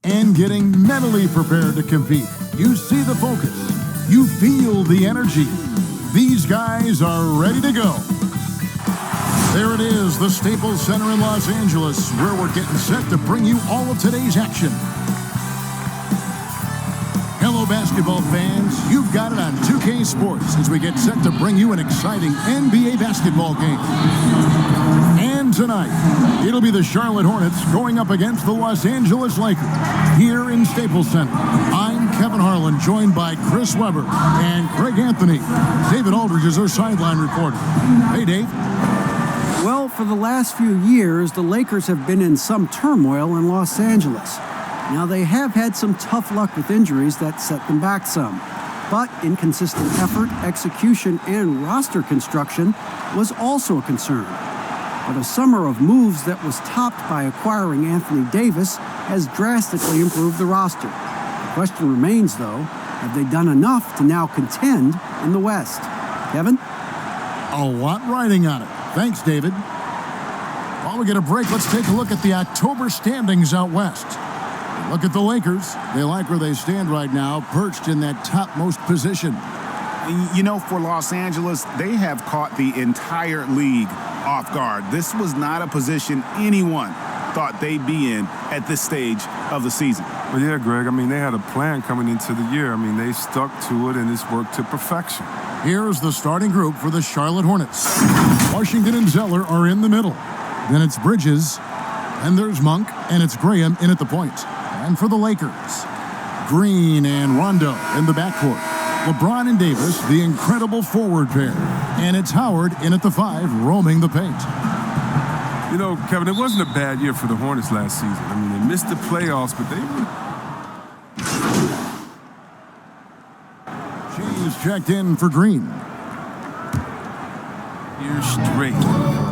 and getting mentally prepared to compete. You see the focus. You feel the energy. These guys are ready to go. There it is, the Staples Center in Los Angeles, where we're getting set to bring you all of today's action. Hello, basketball fans. You've got it on 2K Sports as we get set to bring you an exciting NBA basketball game. And tonight, it'll be the Charlotte Hornets going up against the Los Angeles Lakers here in Staples Center. I'm Kevin Harlan, joined by Chris Webber and Craig Anthony. David Aldridge is our sideline reporter. Hey, Dave. Well, for the last few years, the Lakers have been in some turmoil in Los Angeles. Now, they have had some tough luck with injuries that set them back some. But inconsistent effort, execution, and roster construction was also a concern. But a summer of moves that was topped by acquiring Anthony Davis has drastically improved the roster. The question remains, though, have they done enough to now contend in the West? Kevin? A lot riding on it. Thanks, David. While we get a break, let's take a look at the October standings out west. Look at the Lakers. They like where they stand right now, perched in that topmost position. You know, for Los Angeles, they have caught the entire league off guard. This was not a position anyone thought they'd be in at this stage of the season. Well, yeah, Greg, I mean, they had a plan coming into the year. I mean, they stuck to it, and it's worked to perfection. Here's the starting group for the Charlotte Hornets. Washington and Zeller are in the middle. Then it's Bridges, and there's Monk, and it's Graham in at the point. And for the Lakers, Green and Rondo in the backcourt. LeBron and Davis, the incredible forward pair. And it's Howard in at the 5, roaming the paint. You know, Kevin, it wasn't a bad year for the Hornets last season. I mean, they missed the playoffs, but they... She's checked in for Green. Years straight,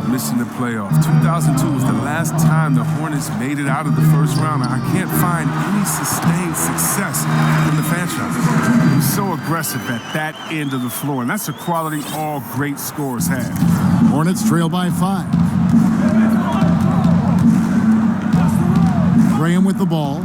missing the playoffs. 2002 was the last time the Hornets made it out of the first round. I can't find any sustained success from the franchise. He's so aggressive at that end of the floor, and that's a quality all great scorers have. Hornets trail by 5. Graham with the ball.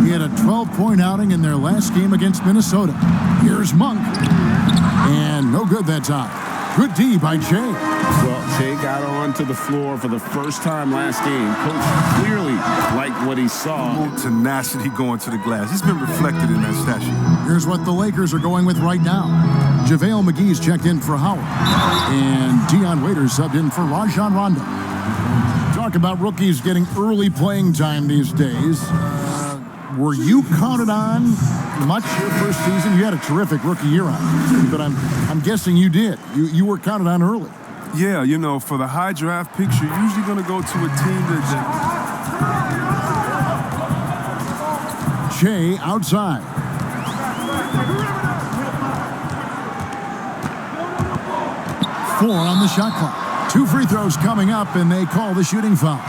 He had a 12-point outing in their last game against Minnesota. Here's Monk. And no good that time. Good D by Che. Well, Che got onto the floor for the first time last game. Coach clearly liked what he saw. Tenacity going to the glass. It's been reflected in that stat sheet. Here's what the Lakers are going with right now. JaVale McGee's checked in for Howard. And Deion Waiters subbed in for Rajon Rondo. Talk about rookies getting early playing time these days. Were you counted on much your first season? You had a terrific rookie year on, but I'm guessing you did. You were counted on early. Yeah, you know, for the high draft picks, you're usually going to go to a team that... Che outside. Four on the shot clock. 2 free throws coming up, and they call the shooting foul.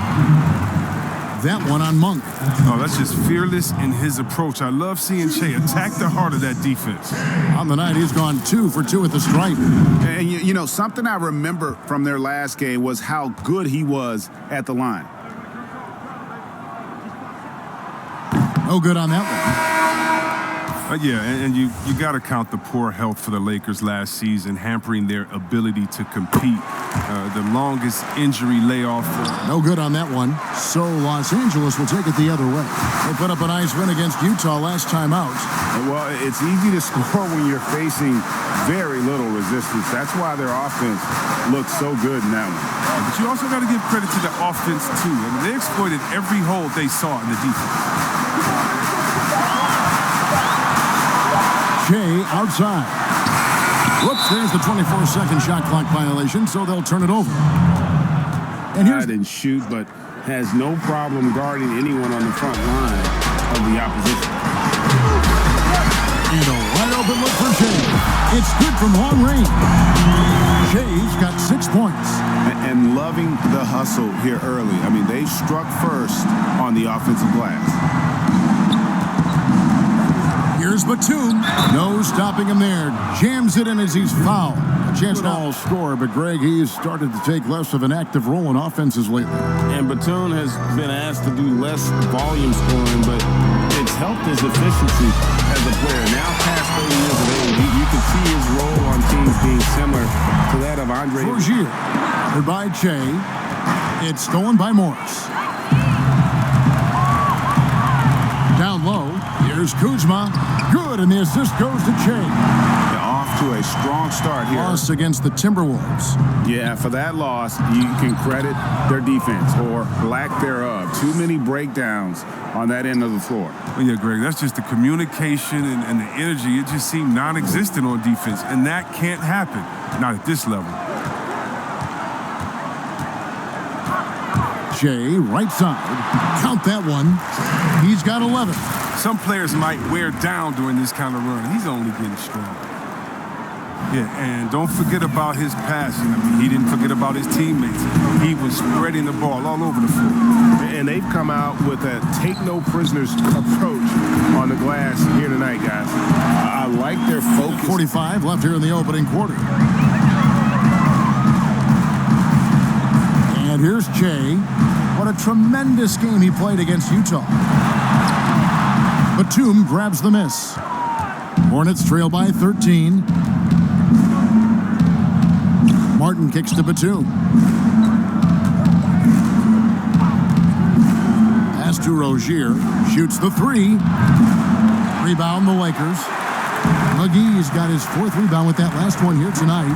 That one on Monk. Oh, that's just fearless in his approach. I love seeing Che attack the heart of that defense. On the night, he's gone 2 for 2 at the stripe. And, you know, something I remember from their last game was how good he was at the line. No good on that one. Yeah, and you got to count the poor health for the Lakers last season, hampering their ability to compete. The longest injury layoff. No good on that one. So Los Angeles will take it the other way. They put up a nice win against Utah last time out. Well, it's easy to score when you're facing very little resistance. That's why their offense looks so good in that one. But you also got to give credit to the offense, too. I mean, they exploited every hole they saw in the defense. Che outside. Whoops, there's the 24-second shot clock violation, so they'll turn it over. And here's... and shoot, but has no problem guarding anyone on the front line of the opposition. And a wide open look for Che. It's good from long range. Che's got 6 points. And loving the hustle here early. I mean, they struck first on the offensive glass. Here's Batum. No stopping him there. Jams it in as he's fouled. A chance to all score, but Greg, he's started to take less of an active role in offenses lately. And Batum has been asked to do less volume scoring, but helped his efficiency as a player. Now past 30 years of age, you can see his role on teams being similar to that of Andre. Rozier, covered by Che. It's stolen by Morris. Down low, here's Kuzma. Good, and the assist goes to Che. Off to a strong start here. Loss against the Timberwolves. Yeah, for that loss, you can credit their defense or lack thereof. Too many breakdowns on that end of the floor. Well, yeah, Greg, that's just the communication and the energy. It just seemed non-existent on defense, and that can't happen, not at this level. Che, right side. Count that one. He's got 11. Some players might wear down during this kind of run. He's only getting strong. Yeah, and don't forget about his passing. I mean, he didn't forget about his teammates. He was spreading the ball all over the floor. And they've come out with a take-no-prisoners approach on the glass here tonight, guys. I like their focus. 45 left here in the opening quarter. And here's Che. What a tremendous game he played against Utah. Batum grabs the miss. Hornets trail by 13. Martin kicks to Batum. Pass to Rozier. Shoots the three. Rebound the Lakers. McGee's got his 4th rebound with that last one here tonight.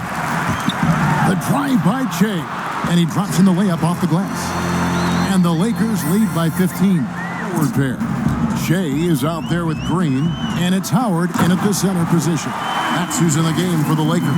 The drive by Che. And he drops in the layup off the glass. And the Lakers lead by 15. Forward pair. Che is out there with Green. And it's Howard in at the center position. That's who's in the game for the Lakers.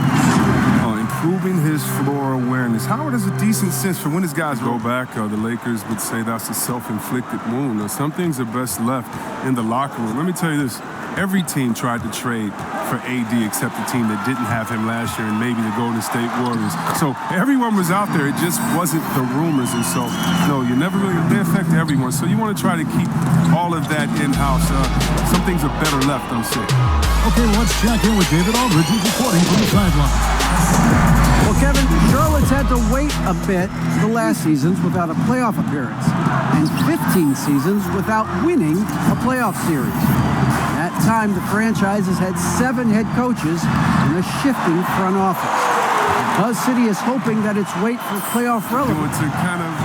Improving his floor awareness. Howard has a decent sense for when his guys go back. The Lakers would say that's a self-inflicted wound. Some things are best left in the locker room. Let me tell you this. Every team tried to trade for AD except the team that didn't have him last year and maybe the Golden State Warriors. So everyone was out there. It just wasn't the rumors. And so, no, you never really, they affect everyone. So you want to try to keep all of that in-house. Some things are better left unsaid. Okay, let's check in with David Aldridge, who's reporting from the sideline. Well, Kevin, Charlotte's had to wait a bit the last seasons without a playoff appearance and 15 seasons without winning a playoff series. That time, the franchise has had 7 head coaches and a shifting front office. Buzz City is hoping that its wait for playoff relevance. To kind of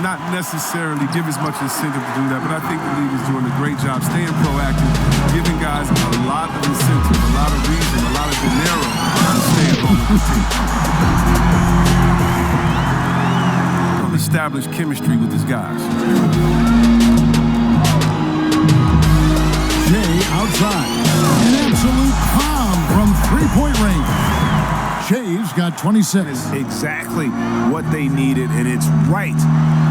not necessarily give as much incentive to do that, but I think the league is doing a great job staying proactive, giving guys a lot of incentive, a lot of reason, a lot of dinero to stay at home with the team. He'll establish chemistry with his guys. Che outside. An absolute bomb from three-point range. Che's got 26. Exactly what they needed, and it's right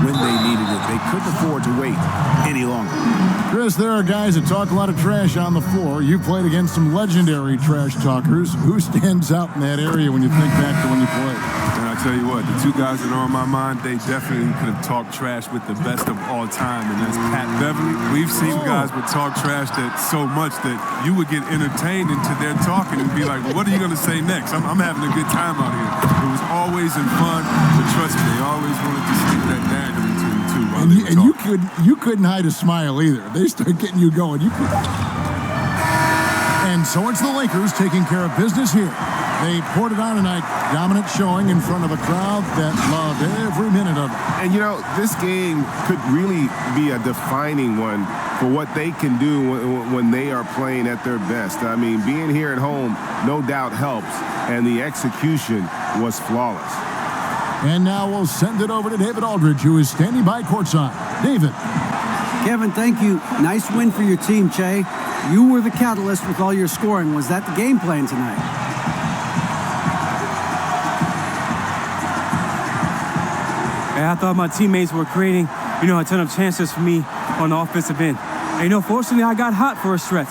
when they needed it. They couldn't afford to wait any longer. Chris, there are guys that talk a lot of trash on the floor. You played against some legendary trash talkers. Who stands out in that area when you think back to when you played? And I tell you what, the 2 guys that are on my mind, they definitely could have talked trash with the best of all time, and that's Pat Beverly. We've seen guys would talk trash that so much that you would get entertained into their talking and be like, well, what are you going to say next? I'm having a good time out here. It was always in fun, but trust me, they always wanted to stick that dagger into you too. And you couldn't hide a smile either. They start getting you going. And so it's the Lakers taking care of business here. They poured it on tonight. Dominant showing in front of a crowd that loved every minute of it. And, you know, this game could really be a defining one for what they can do when they are playing at their best. I mean, being here at home no doubt helps, and the execution was flawless. And now we'll send it over to David Aldridge, who is standing by courtside. David. Kevin, thank you. Nice win for your team, Che. You were the catalyst with all your scoring. Was that the game plan tonight? I thought my teammates were creating, a ton of chances for me on the offensive end. And, fortunately, I got hot for a stretch.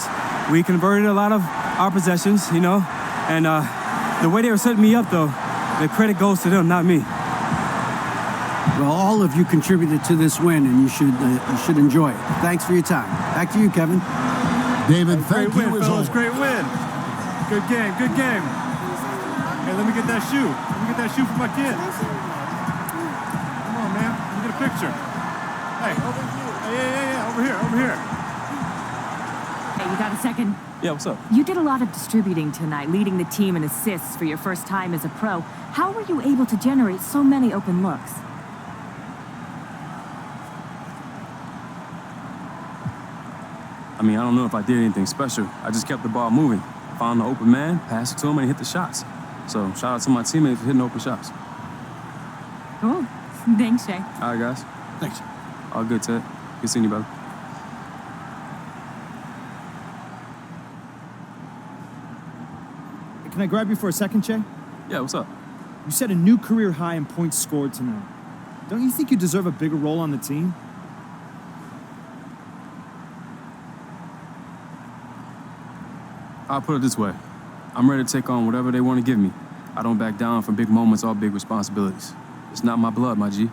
We converted a lot of our possessions, and the way they were setting me up, though, the credit goes to them, not me. Well, all of you contributed to this win, and you should enjoy it. Thanks for your time. Back to you, Kevin. David, thank you as fellas. always. Great win. Good game. Good game. Hey, let me get that shoe. Let me get that shoe for my kids. Come on, man. Let me get a picture. Hey. Yeah. Over here. you got a second? Yeah, what's up? You did a lot of distributing tonight, leading the team in assists for your first time as a pro. How were you able to generate so many open looks? I mean, I don't know if I did anything special. I just kept the ball moving. Found the open man, passed it to him, and he hit the shots. So shout out to my teammates for hitting open shots. Cool. Thanks, Shay. All right, guys. Thanks. All good, Ted. Good seeing you, brother. Can I grab you for a second, Che? Yeah, what's up? You set a new career high in points scored tonight. Don't you think you deserve a bigger role on the team? I'll put it this way. I'm ready to take on whatever they want to give me. I don't back down from big moments or big responsibilities. It's not my blood, my G.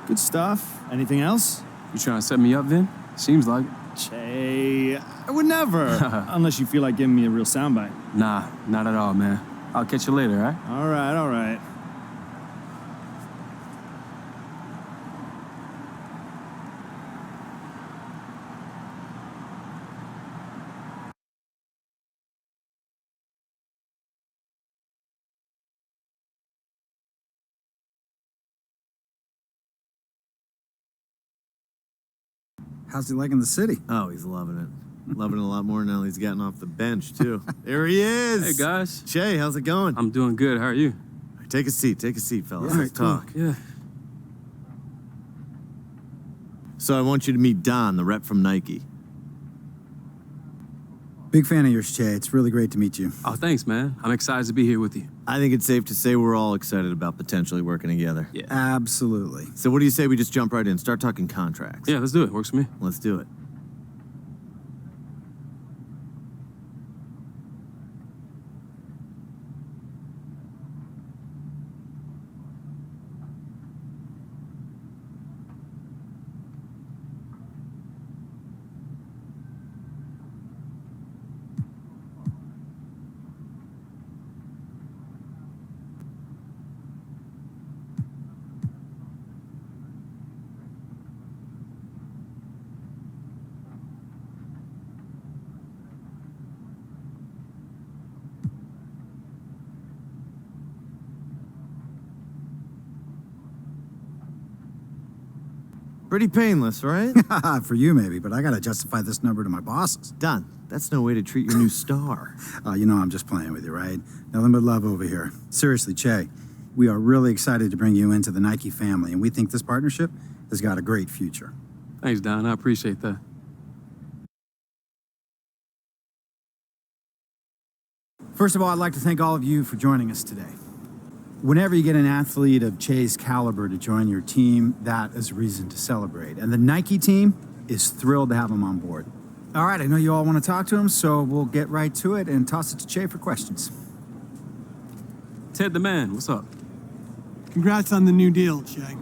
Good stuff. Anything else? You trying to set me up, Vin? Seems like it. Che, I would never. Unless you feel like giving me a real soundbite. Nah, not at all, man. I'll catch you later, all right? All right, all right. How's he liking the city? Oh, he's loving it. Loving it a lot more now that he's gotten off the bench, too. There he is. Hey, guys. Che, how's it going? I'm doing good. How are you? Take a seat, fellas. Yeah, Let's talk. Yeah. So I want you to meet Don, the rep from Nike. Big fan of yours, Che. It's really great to meet you. Oh, thanks, man. I'm excited to be here with you. I think it's safe to say we're all excited about potentially working together. Yeah. Absolutely. So what do you say we just jump right in, start talking contracts? Yeah, let's do it. Works for me. Let's do it. Pretty painless, right? For you, maybe, but I gotta justify this number to my bosses. Don, that's no way to treat your new star. You know I'm just playing with you, right? Nothing but love over here. Seriously, Che, we are really excited to bring you into the Nike family, and we think this partnership has got a great future. Thanks, Don. I appreciate that. First of all, I'd like to thank all of you for joining us today. Whenever you get an athlete of Che's caliber to join your team, that is a reason to celebrate. And the Nike team is thrilled to have him on board. All right, I know you all want to talk to him, so we'll get right to it and toss it to Che for questions. Ted the man, what's up? Congrats on the new deal, Che.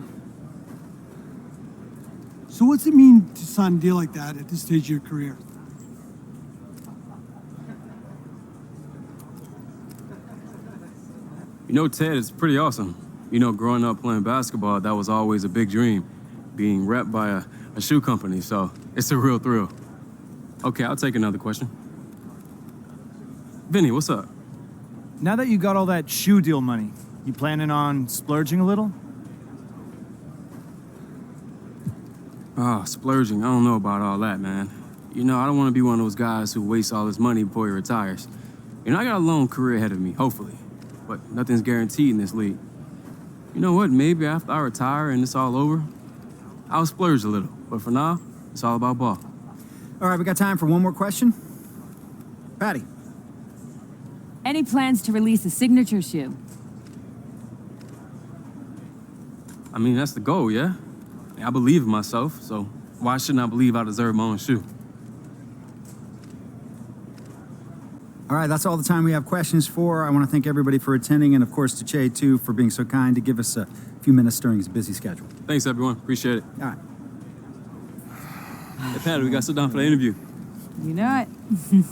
So what's it mean to sign a deal like that at this stage of your career? You know, Ted, it's pretty awesome. You know, growing up playing basketball, that was always a big dream, being repped by a shoe company, so it's a real thrill. Okay, I'll take another question. Vinny, what's up? Now that you got all that shoe deal money, you planning on splurging a little? Splurging, I don't know about all that, man. You know, I don't want to be one of those guys who wastes all his money before he retires. You know, I got a long career ahead of me, hopefully. But nothing's guaranteed in this league. You know what? Maybe after I retire and it's all over, I'll splurge a little. But for now, it's all about ball. All right, we got time for one more question. Patty. Any plans to release a signature shoe? I mean, that's the goal, yeah? I believe in myself, so why shouldn't I believe I deserve my own shoe? All right, that's all the time we have questions for. I want to thank everybody for attending, and of course to Che, too, for being so kind to give us a few minutes during his busy schedule. Thanks, everyone. Appreciate it. All right. Hey, Patty, we got to sit down for the interview. You know it.